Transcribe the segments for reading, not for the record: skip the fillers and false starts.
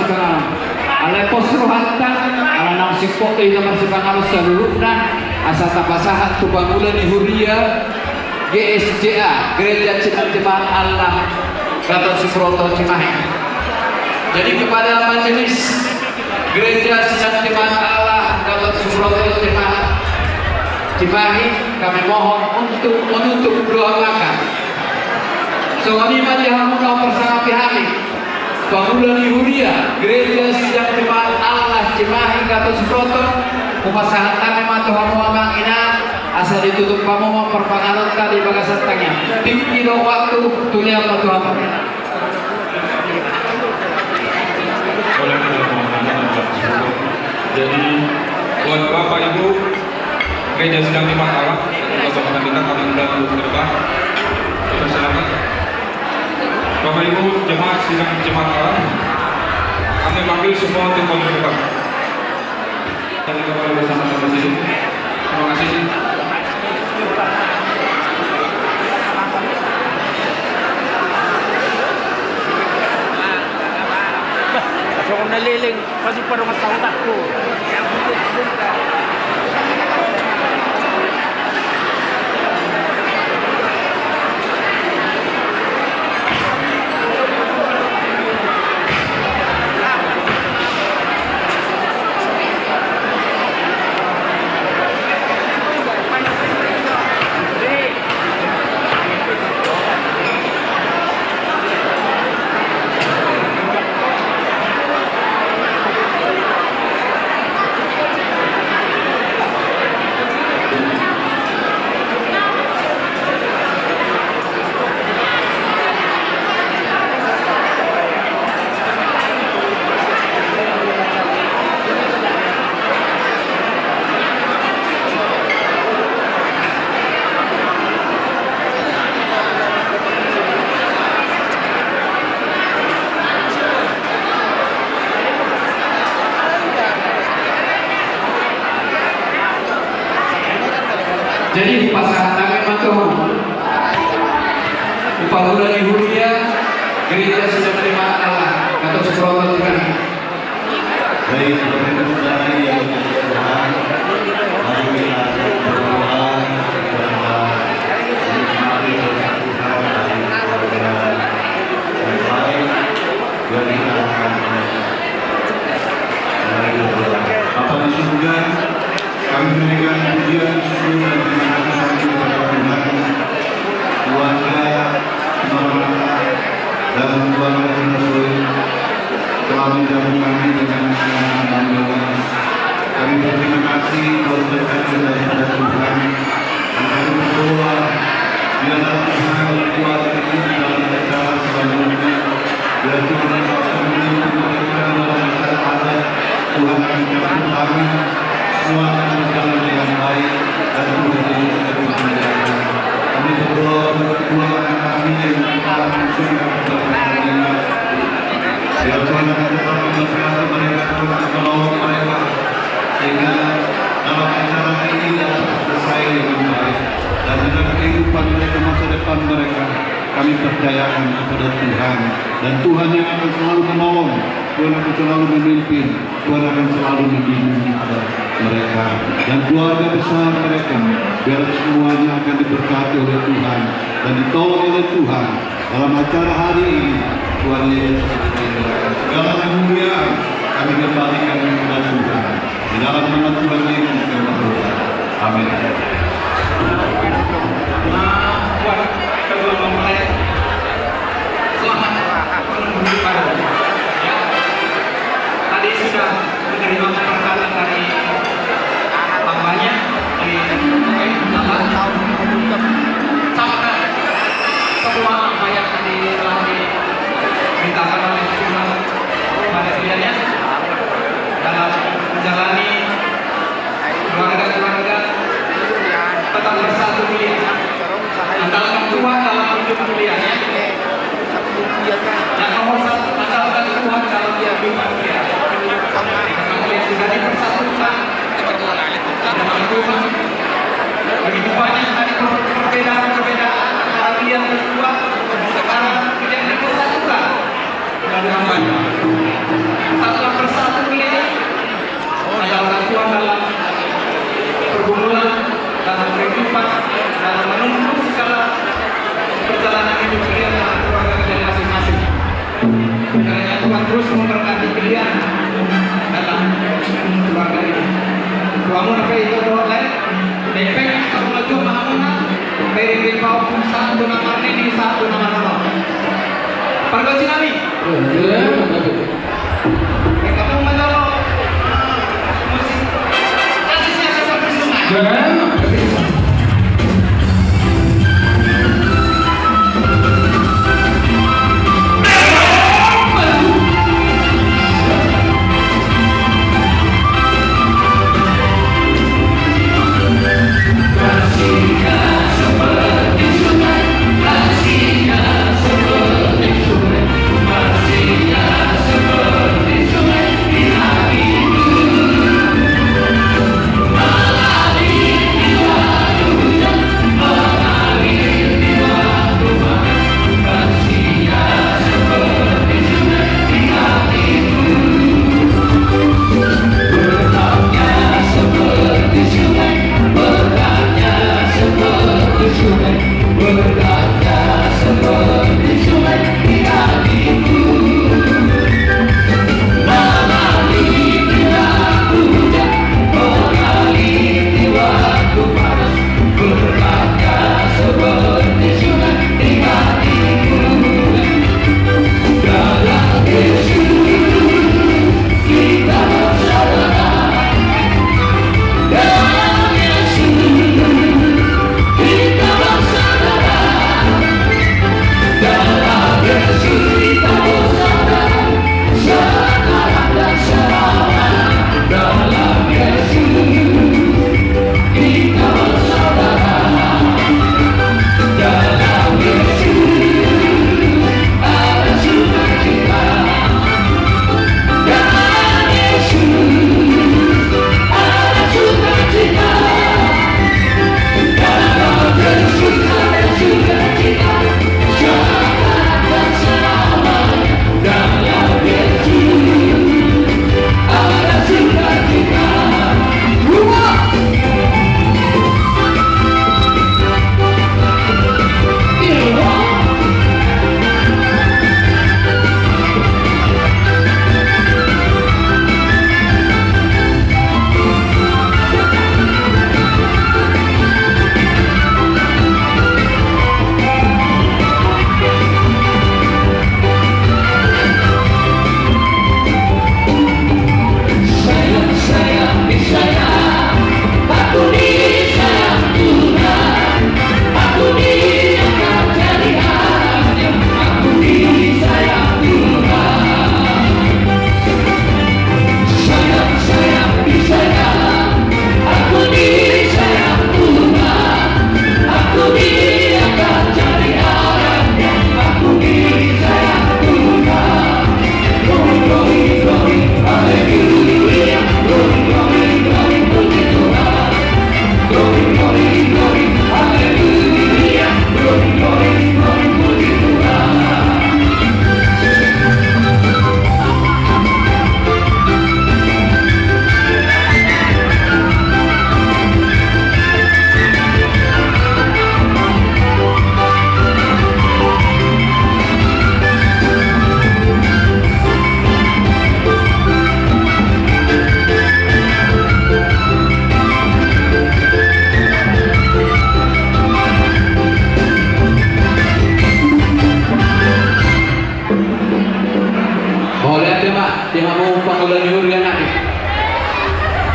sekarang. Alai posruhanta, ala nang sipok naman si pangalos sa lurupna, asa tapasahan tu bangunan ni Huria, GSJA, Gereja Cinta Jemaat Allah, Gatot Subroto Cimahi. Jadi kepada majelis Gereja Cinta Jemaat Allah, Gatot Subroto Cimahi, kami mohon untuk menutup doa makan. Soalnya majalah kau bersama pihak bangunan Huria, Gereja Sidang Jemaat Allah Cimahi Gatot Subroto, upasahan tangan Tuhan Muhammad ina asal ditutup kamu perpangalan kali bagasan tanya. Tinggi waktu tulia Tuhan. Jadi buat Bapak Ibu Gereja Sidang Jemaat Allah, bapak kita kami undang untuk depan. Persilakan. Bapak Ibu Jemaat Sidang Jemaat Allah, kami panggil semua untuk ke depan. Dan kembali bersama-sama di sini. Terima kasih. Ako naliling kasi parang matawag ko. Jadi pasangan kami matuh bangunan Huria, Gereja Sidang Jemaat Allah, Gatot Subroto Cimahi. Baik, saudara yang Tuhan, mari kita berdoa kepada menikmati berkat Tuhan dari baik dari Tuhan. Mari berdoa. Bapa di surga, kami berikan pujian syukur dan terima kasih kepada Tuhan, keluarga, saudara dan keluarga Rasul telah menjamu kami dengan kesenangan dan damai. Kami berterima kasih buat berkat daripada Tuhan. Dan kami berdoa biarlah Tuhan kuat ini dalam acara selanjutnya. Biar Tuhan akan memimpin mereka dalam acara adat. Tuhan akan campur tangan, semua akan berjalan dengan baik dan Tuhan Yesus akan menjaga. Kami berdoa untuk dua anak kami yang telah mensucikan kepada biar Tuhan akan tetap memberkati mereka, Tuhan akan menolong mereka sehingga dalam acara ini dapat selesai dengan baik dan dalam kehidupan mereka, masa depan mereka kami percayakan kepada Tuhan dan Tuhan yang akan selalu menolong, Tuhan akan selalu memimpin, Tuhan akan selalu membimbing mereka dan keluarga besar mereka biar semuanya akan diberkati oleh Tuhan dan ditolong oleh Tuhan dalam acara hari ini. Tuhan Yesus segala kemuliaan kami kembalikan kepada Tuhan di dalam nama Tuhan Yesus kami berdoa. Amin. Buat kedua mempelai selamat menunggu pada ya. Tadi sudah menerima perkataan dari bapaknya di sama semua apa yang tadi telah dimintakan oleh Tuhan pada pilihannya dalam menjalani keluarga-keluarga persatuan dalam pergumulan, dalam kehidupan, dalam menuntut segala perjalanan hidup kalian dalam keluarga kalian masing-masing. Kiranya Tuhan terus memberkati kalian dalam keluarga ini. Tuhan apa itu doa lain? Depek kalau maju mahamuna dari bawah pun satu nama ini satu nama Allah. Pergoci nami. Kamu menjawab musik. Asisnya seperti sungai.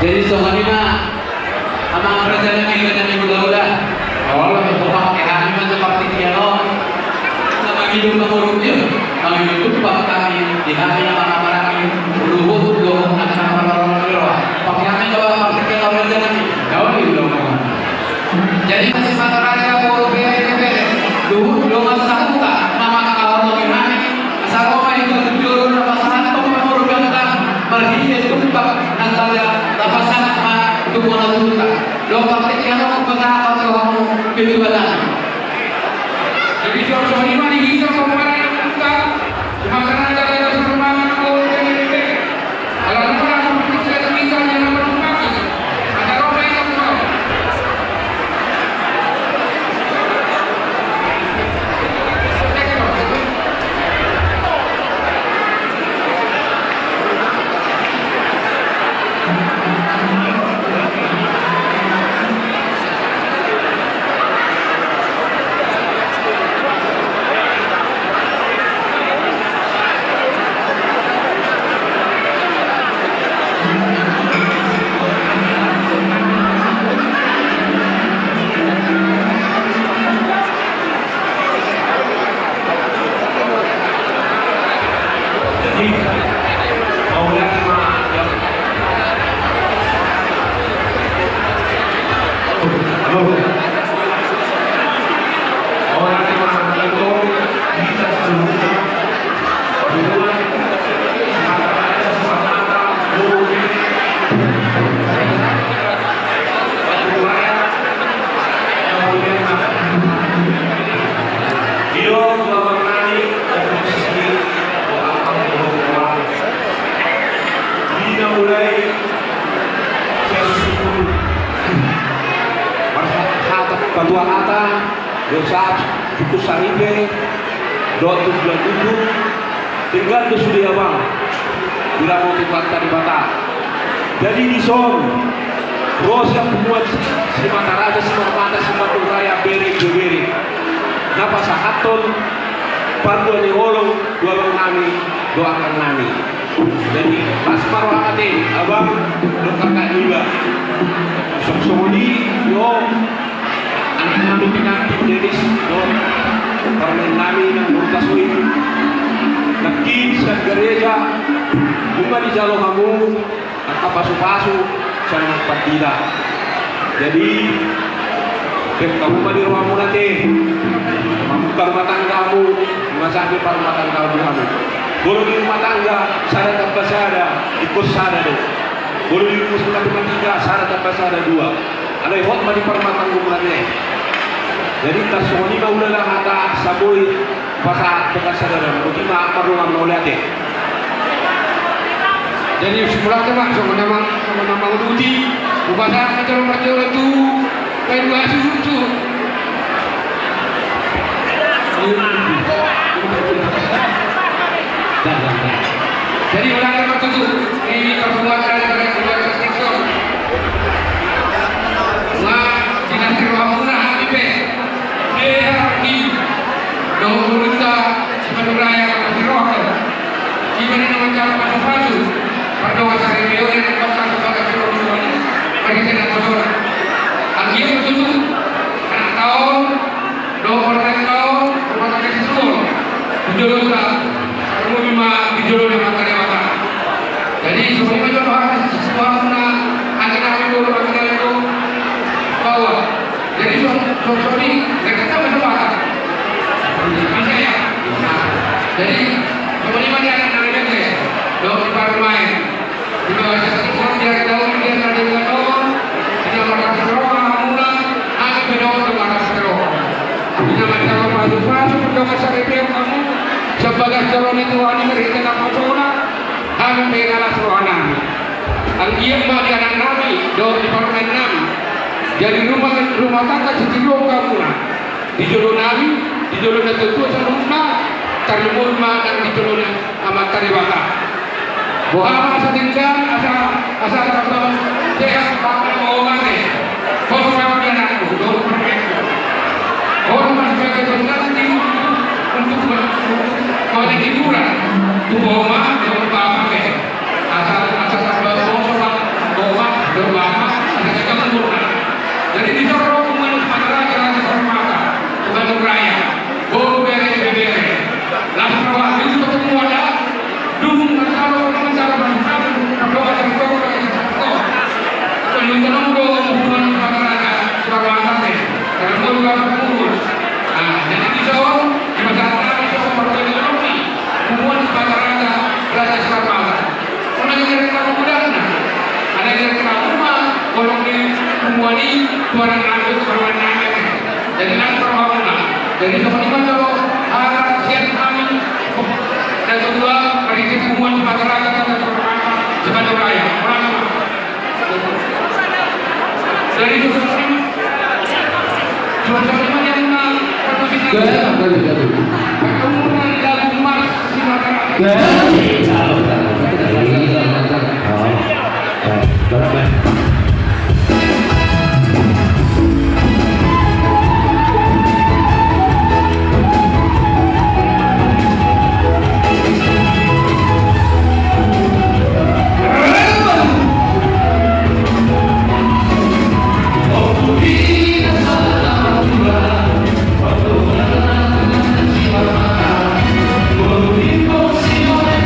Jadi soalnya mah amang rencana kita dan ibu laulah. Awalnya membawa kehadiran seperti piano. Nama hidup menurutnya, kami hidup bapak kami di hari yang mana kami berubah dulu antara orang berdoa. Pakai kami bawa seperti piano rencana ini. Jauh di belakang. Jadi masih masyarakat baru PRP dulu belum masa buka nama kalau kami asal kau itu tujuan pasangan kau menurut kita berhias tumpah antara pasangan ma itu mana suka lo pakai piano pernah atau kamu pilih badan jadi soal ini mah kita kemarin kita cuma karena ada perkembangan kalau ini kalau kita bisa yang nomor 4 mulai hatap kedua hata dosat buku saribe dot bulan tujuh tinggal tu sudah abang bila mau tempat tadi bata jadi di son Ros yang membuat si mata raja, si mata raya beri napa sahaton panduan yang olong doakan nami jadi pas marwah hati abang doakan juga sok-sokoni yo anak nami pinantin denis yo parmen nami ng murtasuin nakin sa gereja bunga di jalo kamu pasu-pasu sa partida jadi kamu di rumahmu nanti membuka rumah tanggamu masakin rumah tangga kamu boleh di rumah tangga sada tanpa sada ikut sada do boleh di rumah tangga sada tanpa sada dua ada yang hot di rumah tangga nanti jadi tasoni maulana hata saboi pasat bekas sadara bagaimana perlu ngamnolate jadi semula teman sama-sama uji upacara macam-macam itu kain dua susu jadi ulangan tertutup di pertemuan dari keluarga Kristus tidak terwamuna HPP di Dohurta Cimanuraya Kabupaten Gimana dengan cara pasu-pasu pada wasari beliau yang kota sebagai Cirebon bagi tidak kotor. Akhir betul anak tahun 2 tahun rumah sakit seluruh Dohurta rumah dijolo dengan karyawan. Jadi semuanya coba semua anak-anak itu rumah itu bawa. Jadi suatu ini kita berdoa. Bisa ya. Jadi semuanya dia anak-anak itu doa di parlemen. Jika seseorang dia tahu dia ada dengan doa, dia makan seroa, mula, aku berdoa untuk makan seroa. Jika macam pasu-pasu berdoa saripem kamu sebagai calon itu ani mereka nak masukna, kami mengalah seroa nami. Ang iya mah di anak nami doa di parlemen nami. Jadi rumah tangga cicilo kamu di jolo nami, di jolo na tutu sa rumah, tarimul ma dan di jolo na amat karibata. Bohama sa tinggal asa kapan sehat bakal mau mati. Kau sama dia aku, dua permen. Orang masih pakai nanti untuk mau hiburan. Tu bohama dia berpakai. Asa kapan mau bohama ada kemurna. Jadi di sana umat masyarakat yang terhormat, Tuhan Raya, bolu bere, langsung waktu itu ketemu ada, dukung kalau mencara berdoa berdoa penunjukan doa hubungan masyarakat terhormat, karena juga pengurus. Jadi di sana di masyarakat itu seperti ekonomi, hubungan masyarakat berada terhormat. Orang yang kita mudahkan, ada yang kita rumah, kalau di semua ini tuan anak tuan anak jadi nak terhormat jadi teman-teman kalau siap kami dan kedua beri hubungan masyarakat dan terhormat sebagai raya dari teman-teman yang kemudian lagu mars di masyarakat Simone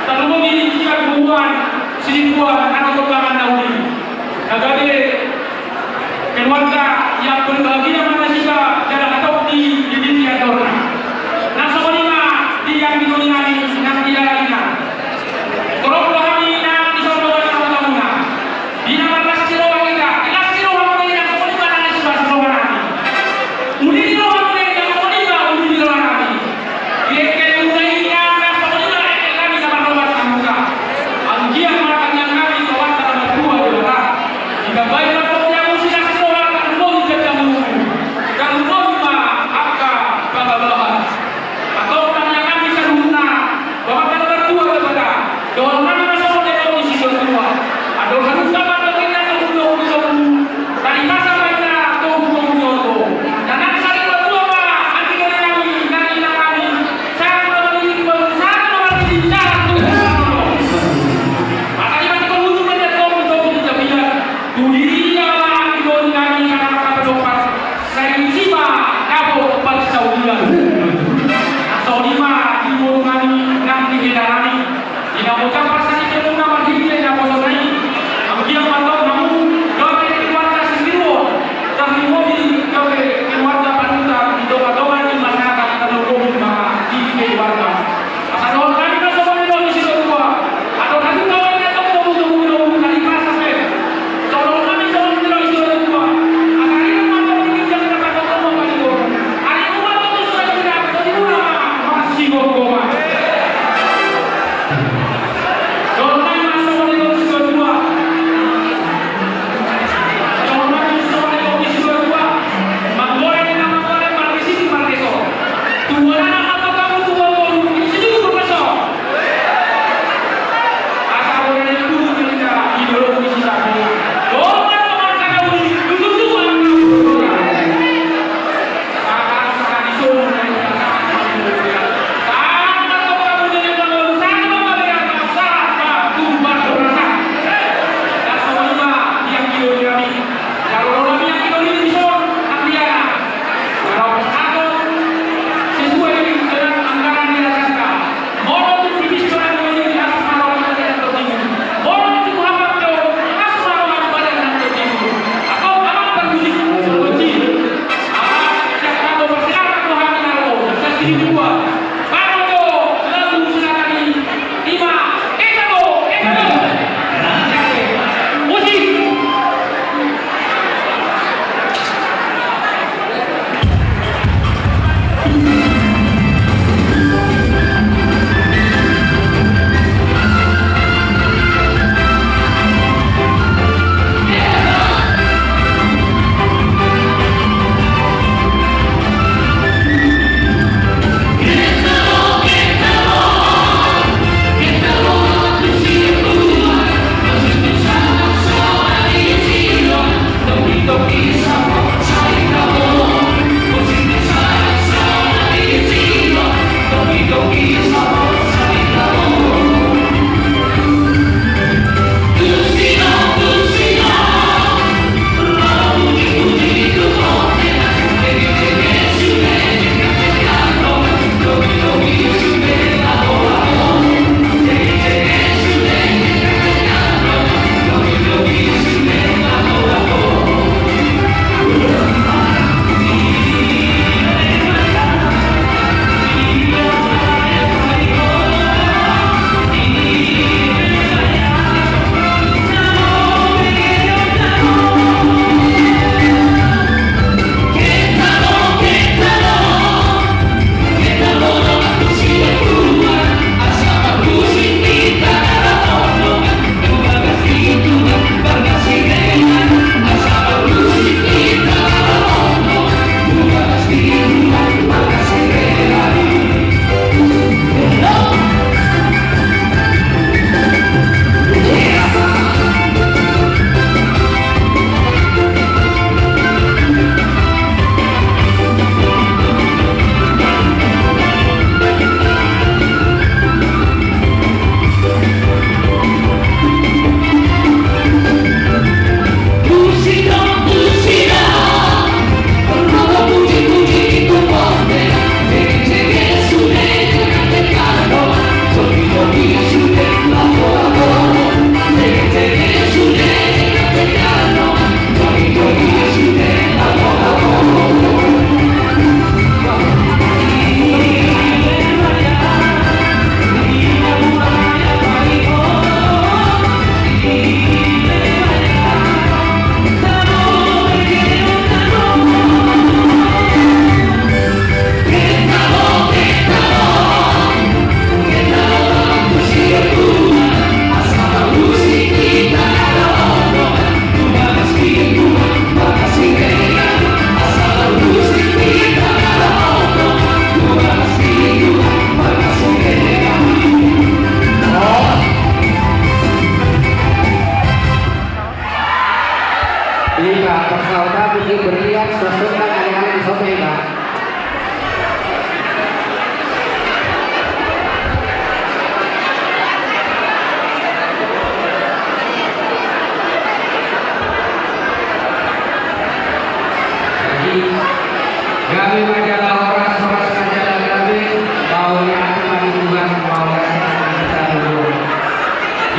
Talungo di jika buwan sinikuan anak perbangan naudi. Nagade keluarga yang berbahagia mana jika jalan atau di dunia dorna. Nah sebenarnya di yang di dunia ini nanti lainnya. Kalau kami nak disodokan sama tamunya, di nama kasiro kita, kasiro kami yang sebenarnya nanti sudah sebenarnya kami. Uni di luar kami yang sebenarnya uni di luar kami. Dia keluarnya nak sebenarnya kami sama nomor tamunya. Anjia makan yang kami kawan dalam dua dolar. Jika baik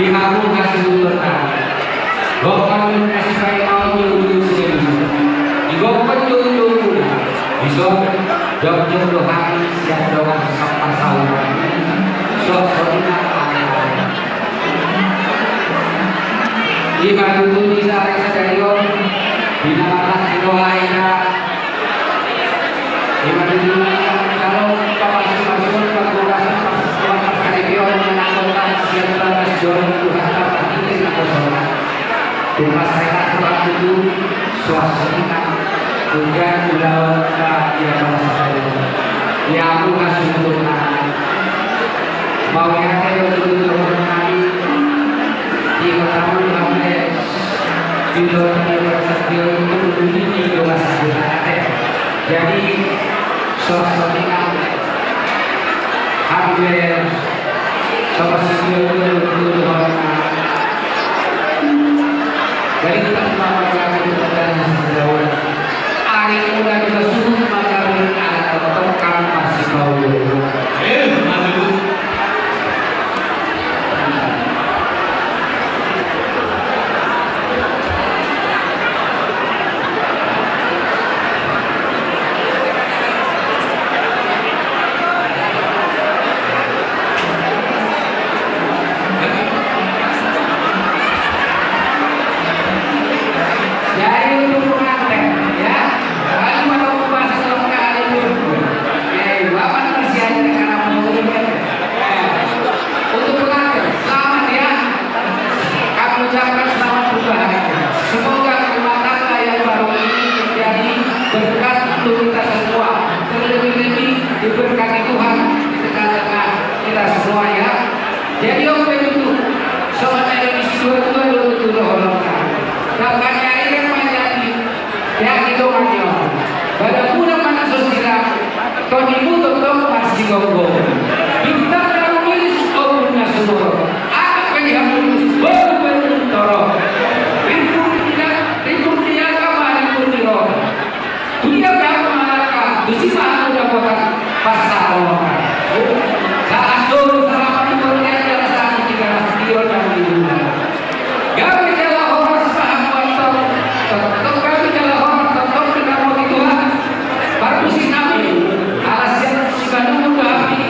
Ihamu hasil berkah. Gokan kasih sayang dulu sini. Digokan dulu. Besok jauh-jauh hari siap doa sampai sahur. Sok-soknya Ima dulu di sana sadayo. Bina malah doaina. Ima dulu kalau kapan masuk berdoa pas kalian menangkan siapa jual Tuhan apa ini aku sholat. Rumah saya sholat dulu suasana hujan ulang dia bahasa saya. Ya aku kasih untuk mau yang saya dulu nanti di kota sampai video video itu ini juga ada. Jadi suasana hampir sama video itu dari kita melakukan dan sejauh hari muda kita suruh maka atau kamu masih mau maju. Diberkati Tuhan di tengah-tengah kita semua ya. Jadi apa itu? Soalnya dari situ itu orang. Makanya ini menjadi yang itu aja. Pada pula mana sosial, kau dibutuh kau masih gogo. Kita kalau ini punya semua. Apa yang harus berbentorok? Ribut dia kamar ribut dia. Dia kamu malaka, disipa ada kota pasar orang. Saat dulu selama itu berjalan saat tiga video dan video. Kami adalah orang sahabat tetap kami adalah orang tetap kita mau Tuhan. Baru si kami alasan si Bandung kami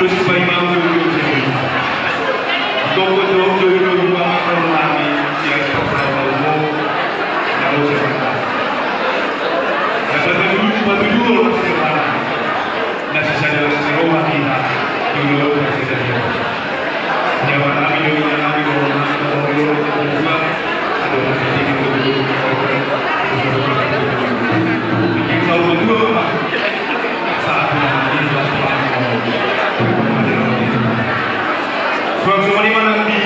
terus supaya mau Toko-toko itu juga mengalami yang terlalu umum dan usaha. Dapat batu dulu sekarang. Dan sesudah seruah kita dulu presiden. Jawab kami dulu yang kami dulu juga ada presiden dulu. Bikin tahu betul pak. Saat ini semua di mana di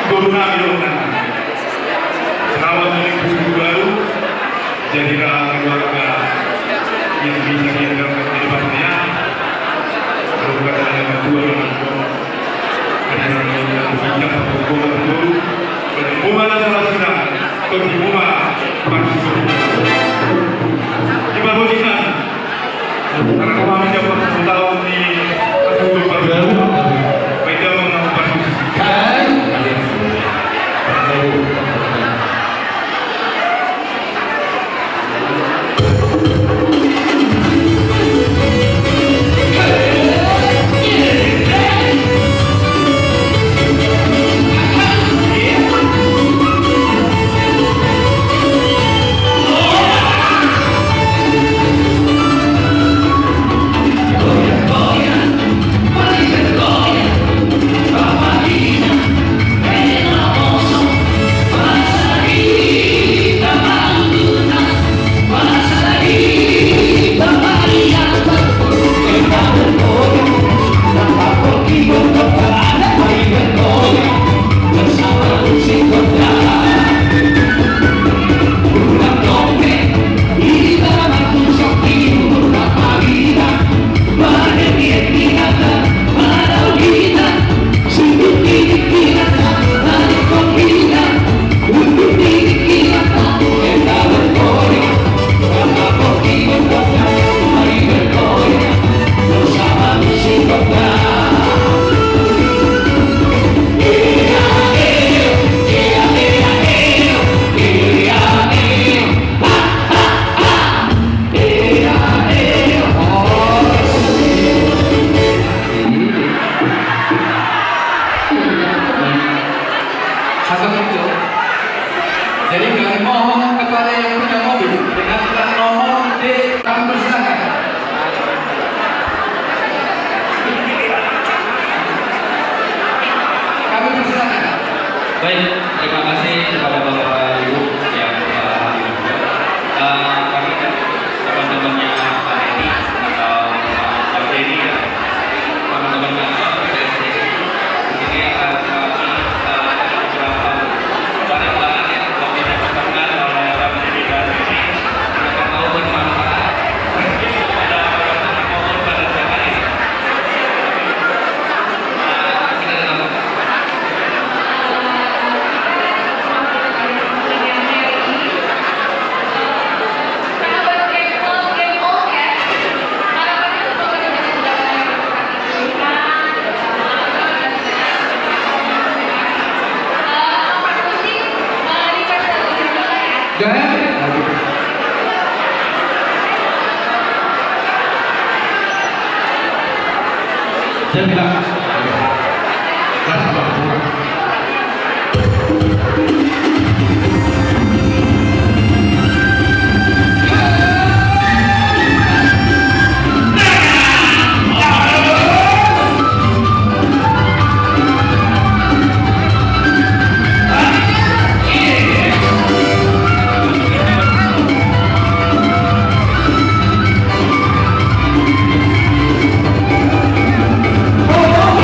Corona Milona. Selamat menempuh baru. Jadilah keluarga yang bisa dianggap kehidupannya. Bukan hanya berdua dengan yang bijak atau betul. Berhubungan adalah sedang berhubungan manusia. Kita berikan karena kami dapat 10 tahun di kasus baru. Jadi kami mohon kepada yang punya mobil dengan plat nomor D kami persilakan. Kami persilakan. Baik, terima kasih kepada Bapak Ibu yang hadir juga. Kami kan teman-temannya Pak Edi atau Pak Edi ya, teman-teman kantor PSSI di sini akan kami beberapa barang-barang yang telah didapatkan oleh Pak Edi dan ini akan mau bermanfaat kepada orang-orang maupun pada siapa ini. Kita dengar. Saya bilang, Oh,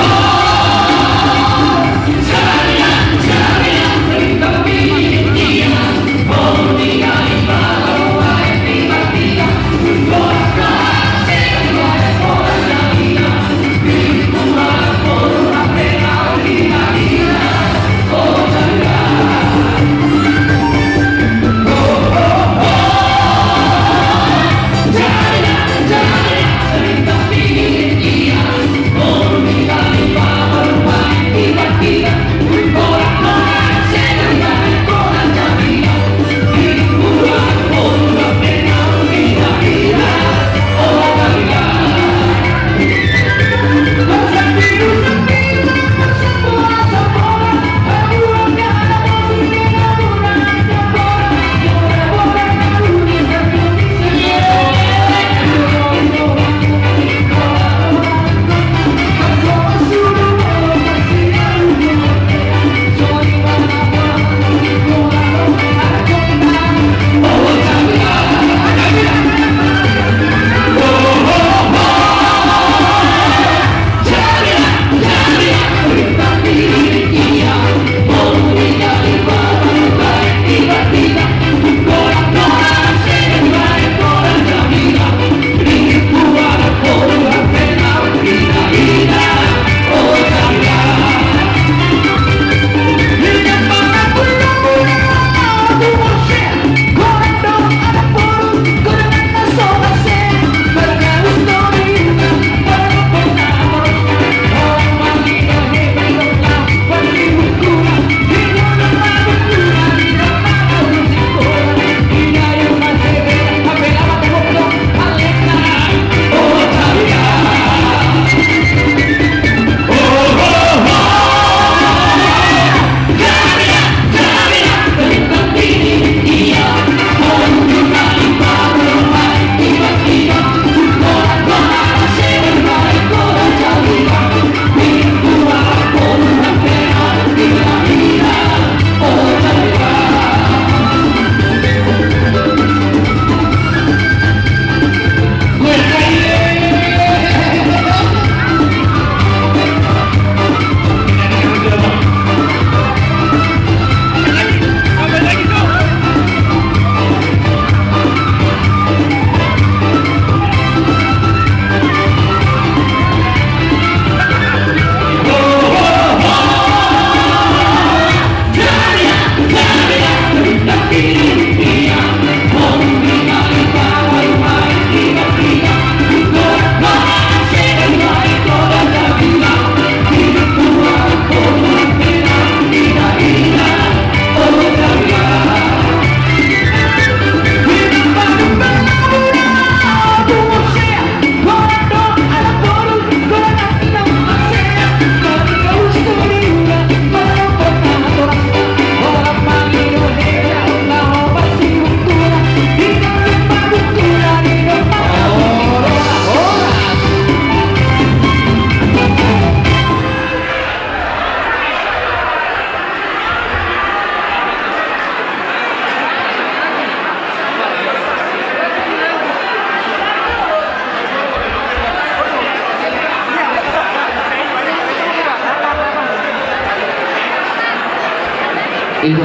Ibu.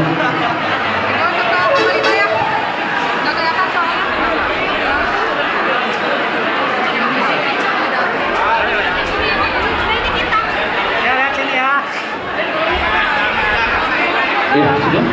Iya, sudah.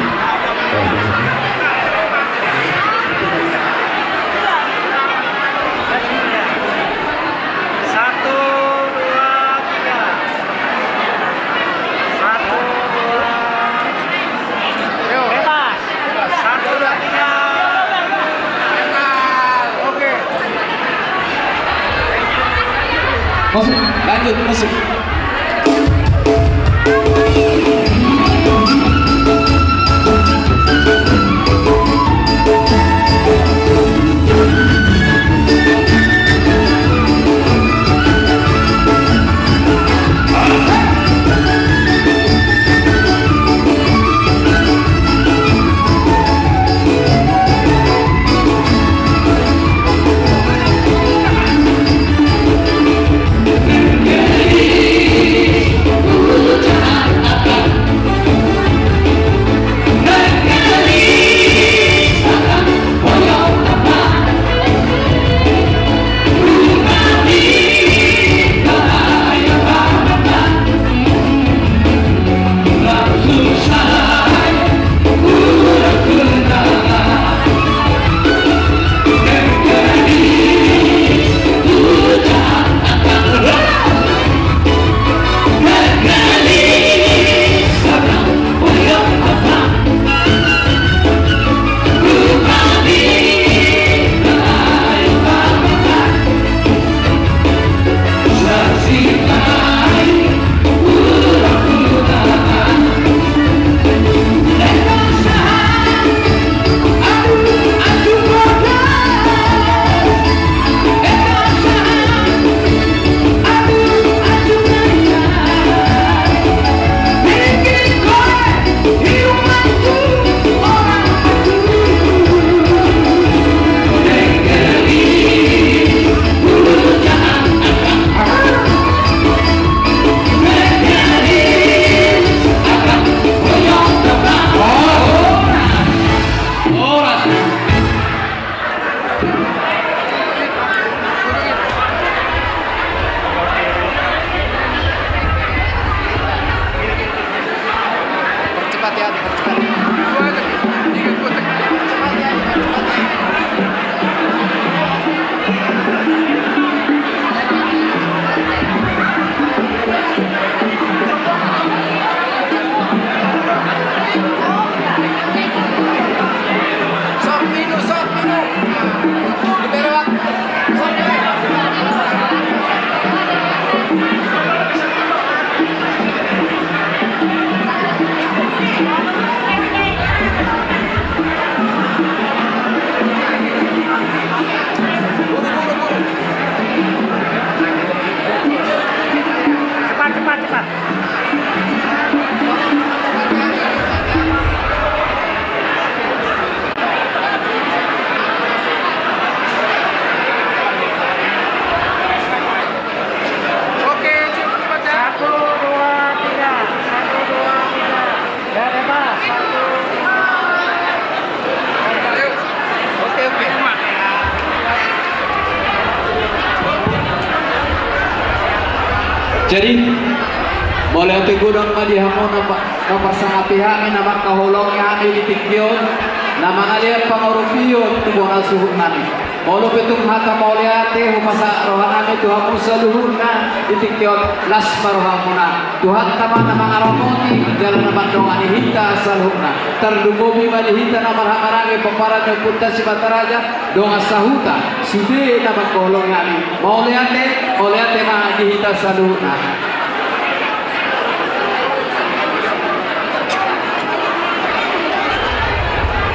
Masuk, lanjut masuk. Jadi boleh tegudang madihamu napasang pihak nama kahulong kami di tikyon nama alia pangorupiyon tubuh nasuhun nami molo petung hata mauliate humasa rohanami tuhamu saluhurna di tikyon las marohamuna tuhan taman nama aramoni jalan nama dongani hita saluhurna terdumobi mali hita nama hamarani peparan puta si bataraja donga sahuta sude nama kahulong kami mauliate ma di hita saluhurna.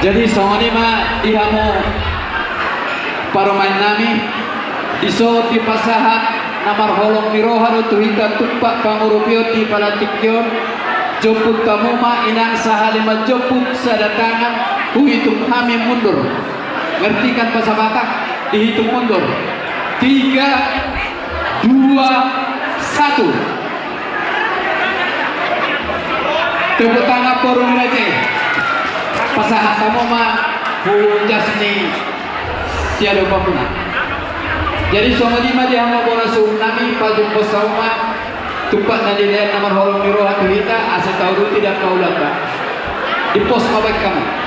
Jadi soalnya mah ihamu paromain nami iso di pasahat namar holong mirohan untuk hingga tumpak pangurupio di palatikyon jopuk kamu mah inang sahalima jopuk sadatangan huhitung kami mundur ngerti kan bahasa Batak dihitung mundur 3, 2, 1 tepuk tangan porong raja. pasahan kamu mah pujas ni siapa puna. Jadi sama di mana dia mau bola tsunami pajak pesawat tempat nanti lihat nomor holong di roh hati kita asal tahu tidak kau lakukan di pos mabek kamu.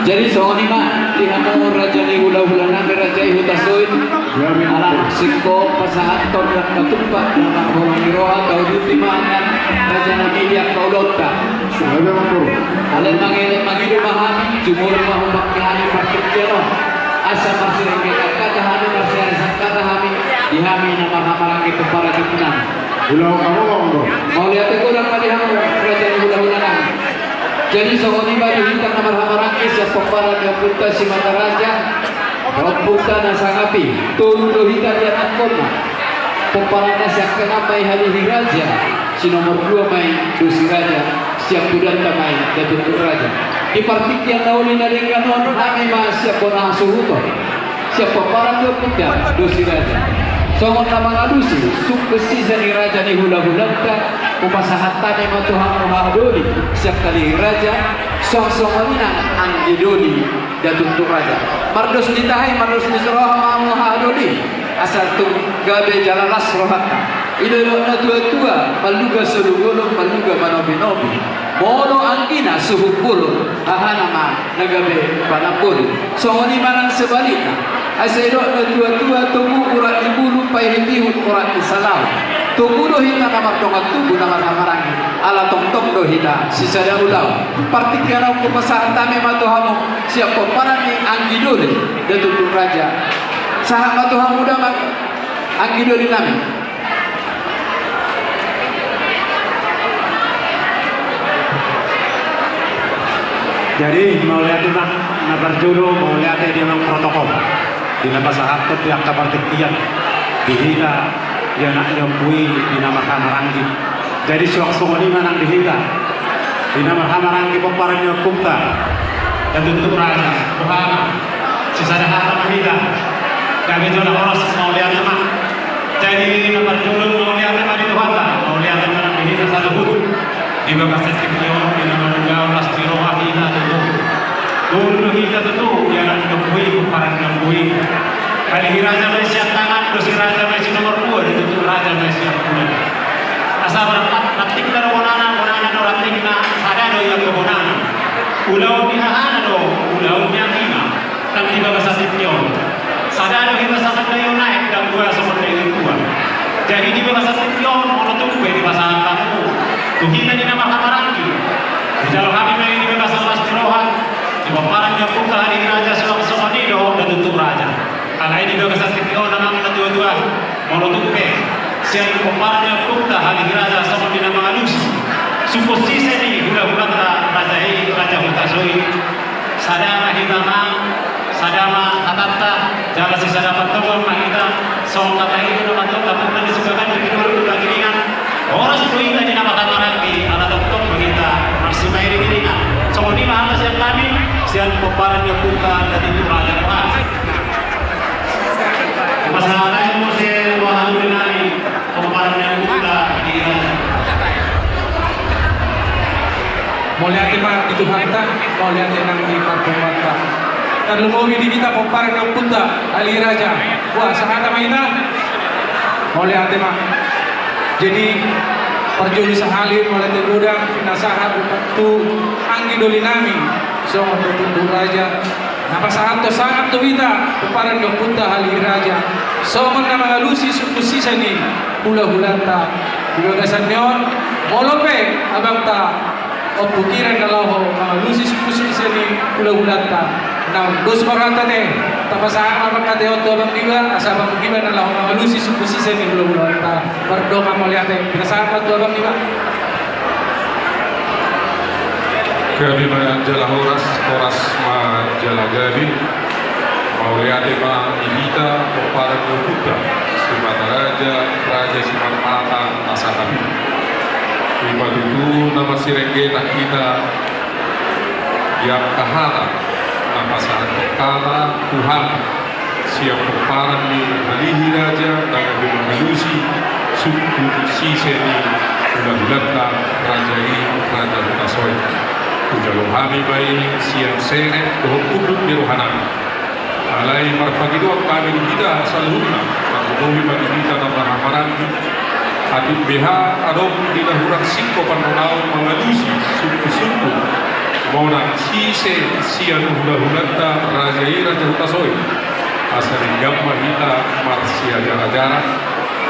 Jadi soal lima di hamur raja ni hula-hula nang raja ihu tasoy alam siko pasahan ton dan ketumpak nama orang miroha kau duti mangan raja nabi dia kau lotta alen mangidu mahami jumur mahu bakihani pakit jero asa masih kita kata hani masih ada kata hami dihami nama hamarangi para jumnan Ulang kamu ngomong. mau lihat aku orang pada hamur raja ni hula-hula nang. Jadi sohoni baju hitam nomor hamarangis yang pembaran yang punta si mata raja Rambutan nasangapi Tulu hitam yang angkona Pembaran yang kena mai halihi raja Si nomor 2 mai dosi raja Siap kudanta mai datuk raja Di partik yang nauli dari kanon Nami ma siap bonang suhuto Siap pembaran yang punta dosi raja Songon nama ngadusi Suk besi zani raja ni hula-hulanta Upasahatane matuhang mahadoli siap kali raja song-songonina anggidoli datuk raja mardos ditahai mardos disroha mahadoli asal tu gabe jalalas rohatta idolona tua-tua maluga solugolo maluga manobi-nobi mono angkina suhu puluh ahana ma nagabe panapuri songoni manang sebaliknya asal idolona tua-tua tubuh urat ibulu pahitihut urat isalau Tunggu dohita namar tongat tubuh namar hamarangi ala tong-tong dohita sisa darulau partik yang aku pasahan tame matuhamu siap pemparan ni anggi doli datuk raja sahak matuhamu damak anggi doli nami jadi mau lihat itu nabar juru mau lihat dia memang protokol di nama sahat yang kabar tikian dihina ya nak nyambui di nama Hamaranggi. Jadi suak-suak lima nang dihingga di nama Hamaranggi peparangnya kumta dan tentu raja Muhammad sisa dah harta mahida kami tu nak orang mau lihat teman jadi ini nama dulu mau lihat teman itu harta mau lihat teman nang dihingga satu buku di bawah setiap di nama Nungau Lastiro Ahina tentu dulu kita tentu ya nak nyambui peparang nyambui kali raja Malaysia tangan dosi raja Malaysia nomor 2 ditutup raja Malaysia punya asal berempat natik dari bonana orang tingna ada do yang bonana ulau ni hana do ulau ni akina dan tiba bahasa Sityon sada do bahasa Sityon naik dan dua seperti itu dua jadi di bahasa Sityon ono tu di bahasa kamu tu kita di nama Hamaranggi di dalam kami di bahasa Lastirohan di paparannya pun hari raja Sewak-Sewak do dan tutup raja karena ini juga kesatian nama kita dua-dua monotupe siang pemarnya kumta hari raja sama di nama alus suposi ini gula-gula raja ini raja hutasoi sadama hitama sadama atata jaga si sadama tawar mahita song kata ini nama tu tapi nanti sebagai di dulu bagian orang itu di nama Hamaranggi anak dokter kita masih main ini kan so ini mahal siang kami siang pemarnya kumta dan itu raja Muhammad masalah yang mesti wahai nani pemparan yang kita diraja. Mau lihat apa itu harta, mau lihat yang di parpemata. Dan lumawi di kita pemparan yang punta ali raja. Wah sahata mainan. Mau lihat apa? Jadi perjuli sahali mulai tergodang nasahat tu angin dolinami. So untuk raja. Napa saat tu kita pemparan yang punta ali raja. So nama alusi suku sisa ni hula-hulanta gagasan nyon molope abang ta opukiran kalau alusi suku sisa ni hula-hulanta na dos barata ne tapasaan abang kate otto abang diwa asa abang giba na laho alusi suku sisa ni hula-hulanta berdoa moliate pinasaan tu abang diwa kami menjala horas ma jala gabi mau lihat ma ibita pemparan putra Simata Raja Simata Mata Asahabi Iba itu nama Sirenggeta kita yang kahara nama saat kala Tuhan siap peparan di Halihi Raja dan Melusi suku Siseni Ulah-ulata Rajai Raja Hutasoy Ujalohami bayi siang seret dohok kudut di rohanami alai marpagidoak kami kita salhuna Pagkutuhi bagi kita na mahamarami Atit beha adom di dahurak singko panonao mengadusi suku-suku Maunak sise sian hula-hulata Rajai Raja Hutasoy Asarin gamma hita marsia jara-jara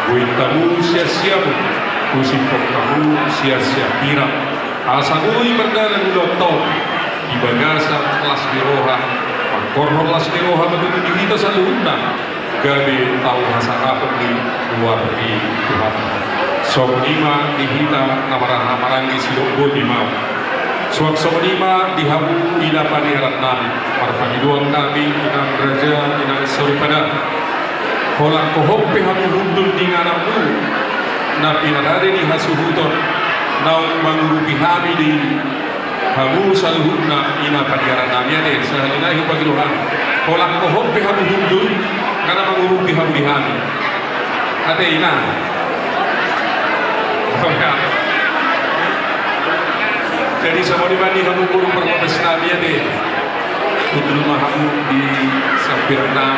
Buintamu sia-siamu Kusipok kamu sia-sia pirang Asanui berdana dulu tau Di bagasa kelas diroha Korhor las diroha betul di kita saluna Gabi tahu hasa apa di luar di Tuhan Somunima di hita namaran-namaran di silonggo di mau Suak somunima dihabu ila panirat nami Marpagiduan kami inang raja inang serupada Kolang kohompe hamu hundul di nganamu Napi nadade di hasuhuton Naung mangurupi hami di hamu saluhuna ina panirat nami ade Sahalinahi pagiduhan Kolang kohompe hamu hundul Karena mengurupi hamu di hami Ade ina Jadi sama dibanding kamu kurung permotes nabi ya deh Untuk hamu di sampirna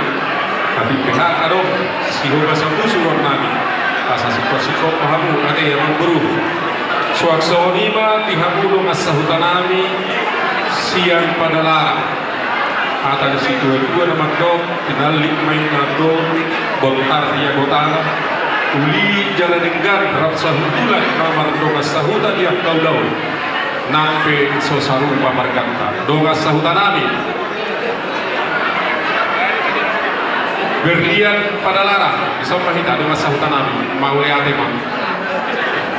Tapi pihak adong Siho bahasa suruh nabi Asa sikot-sikot hamu ada yang mengguru Suakso nima tihamu dong asahutanami Siang pada larang Ata di situ dua nama dong Tinalik main nadong Bontar dia botar Uli jalan enggan Rap sahutulan Kamar dong asahutan dia kau daun Nampe sosaru pamarganta donga sahutanami berlian pada larang bisa mahita donga sahutanami maule atema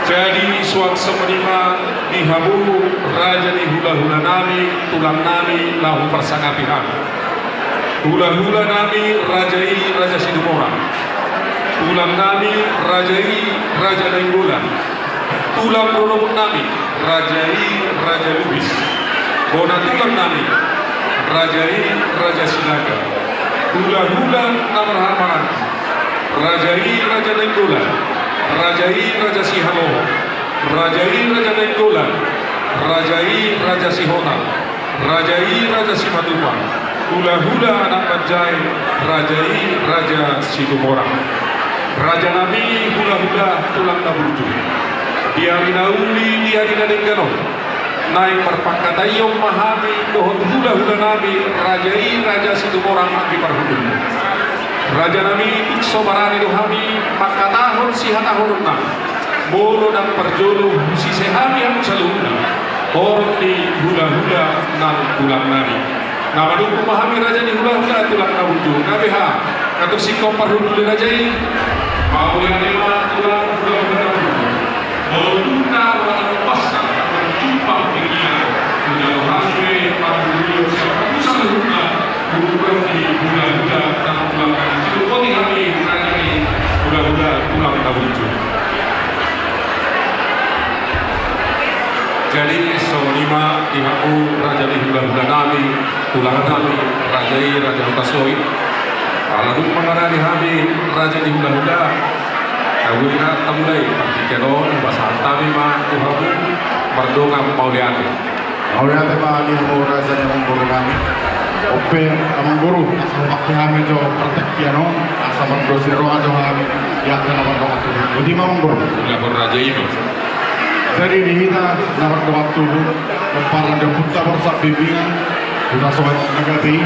jadi suak semenima dihabu raja di hula-hula nami tulang nami lahu persangapihan hula-hula nami rajai raja sidumora tulang nami rajai raja Nainggolan tulang rolong nami Rajai Raja Lubis Bona tulang nami Rajai Raja Sinaga Hula-hula namar hamaran Rajai Raja Nainggolan Rajai Raja Sihaloho Rajai Raja Nainggolan Rajai Raja Sihona Rajai Raja Simatupang Hula-hula anak Bajai Rajai Raja Sidumorang Raja Nabi hula-hula tulang naburju Diari nauli diari nadengano naik perpangkatayong mahami dohot hula-hula nabi rajai raja sidumorang di parhudun raja nabi ikso barani dohami makatahon sihatahon na bolo dan perjolo si sehami yang saluna orang di hula-hula nang tulang nabi nama dukung mahami raja di hula-hula tulang nabuju nabiha katuk sikau parhudun rajai mau yang lima tulang hula-hula Moluka wana lepaskan berjumpa dengan Menjauh rantai para beliau siapa pusat luka Bukan di hula-hula dan tulang Itu poti kami rajai hula-hula tulang tabuju Jadi sonima ihaku raja di hula-hula nami Tulang nami rajai raja Hutasoy Lalu mengenai kami raja di hula-hula Kawina tamulai Keron bahasa tami ma tuhabu berdongam mauliate ma ni mo raja ni mong guru kami ope amang guru aku kami jo pertekiano asa mandosiro aja kami ya kana bang waktu jadi mong guru lapor raja ini jadi di kita lapor waktu para de putra bersak bimbingan kita sobat negati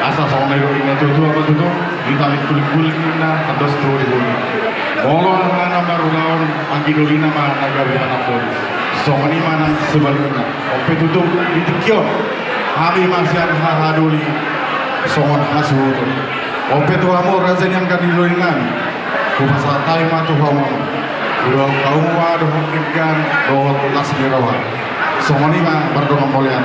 asa sama nego ini tuh apa tuh kita kulit na terus tuh di bumi Molo anak baru lawan pagi dulu nama negara anak pun. So mani mana sebaliknya. Ope tutup di tikio. Hari masih ada haduli. Songon hasu. Ope tu kamu raja yang kan diluingan. Kupasa taima tu kamu. Udah kaum ada mungkinkan doa las merawa. So mani mah berdoa mulia.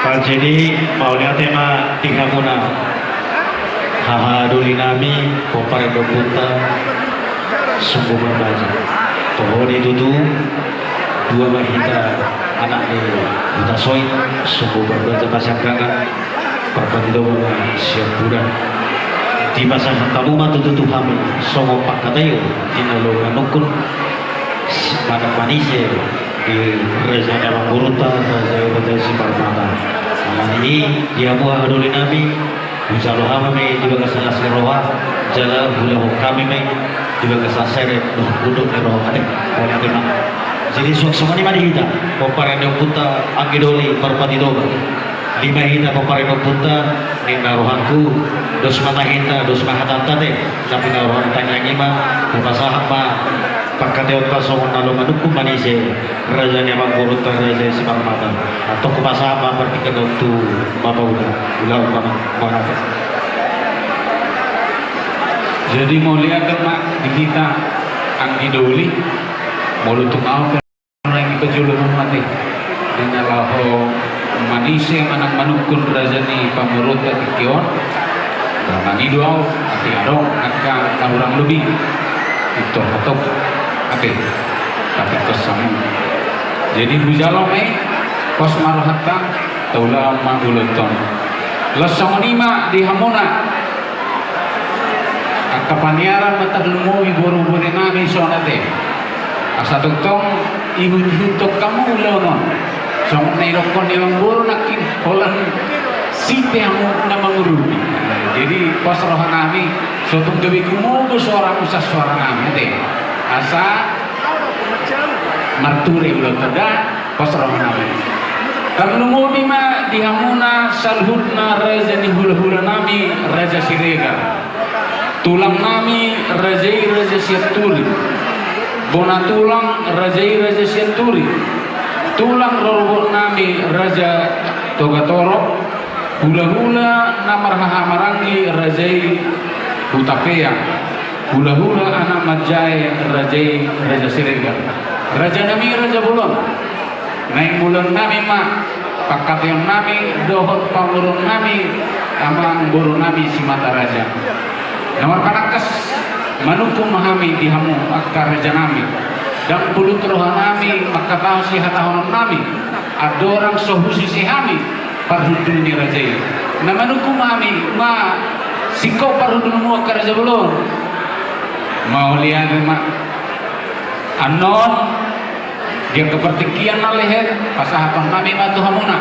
Jadi mau lihat tema tiga muna haha duli nami komparendo punta sungguh berbaja toh itu tuh dua mahita anak ni buta soy sungguh berbaja pasang kangen perpatido siap budak di pasang tamu matu tutup kami songo pak katayo tinalo nukun pada manisnya di Raja Emang Buruta Raja Si Parmata ini dia buah aduli nami bisa lo hama me di bagas nasi roha jala bulan kami me di bagas seret duduk di roha ade oleh tema jadi suasana ni mari kita komparendo puta agidoli parpati doga lima hita komparendo puta ni narohanku dos mata hita dos mahatan tade tapi narohan tanya ngima kupasahap ma pagkateot pasongon na lumanukong manise Raja ni Emang Buruta Raja Si Parmata atau kupasama pertikan untuk mapauda ulang mana jadi mau lihat mak di kita ang idoli mau lutung apa orang yang kejulur mati dengan laho manise anak manukun Raja ni Pamuruta Tikion ramang idau ati adong akan orang lebih itu atau apa tapi kesamu jadi bujalong kos marohatta taula ma uleton lesong lima di hamuna akapaniaran mataglumo iburu-buru nami sonate asa tong ibu hutok kamu ulonon song nairokon Emang Buru nakin holan site amu namangurudi jadi kos rohan nami sotung gabi kumugo suara usah suara nami teh asa marturi ulah tada pasrah nami kamnungo bima dihamuna salhutna raja ni hula-hula nami Raja Siregar tulang nami Raja Siaturi bona tulang Raja Siaturi tulang rorobot nami Raja Togatoro hula-hula namarhaha marangi Raja Hutapea hula-hula anak Majai Raja Siregar Raja nami Raja Bulon naik bulan nami mak pakatyon nami dohot pamurun nami amang burun nami si mata raja nomor kanakas manukung mahami dihamu akka raja nami dan pulut roha nami makataw si hatahon nami ada orang sohusi si hami parhudun ni raja na manukung mahami ma siko parhudun mo akka Raja Bulon mau lihat mak anon dia kepertikian na leher pasahapan nami matu hamuna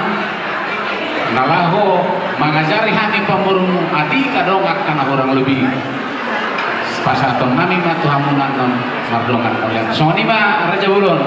nalaho mangajari hami pamurung adi kadong akan orang lebih pasahapan nami matu hamuna non mardongan kalian so ini mah Raja Bulon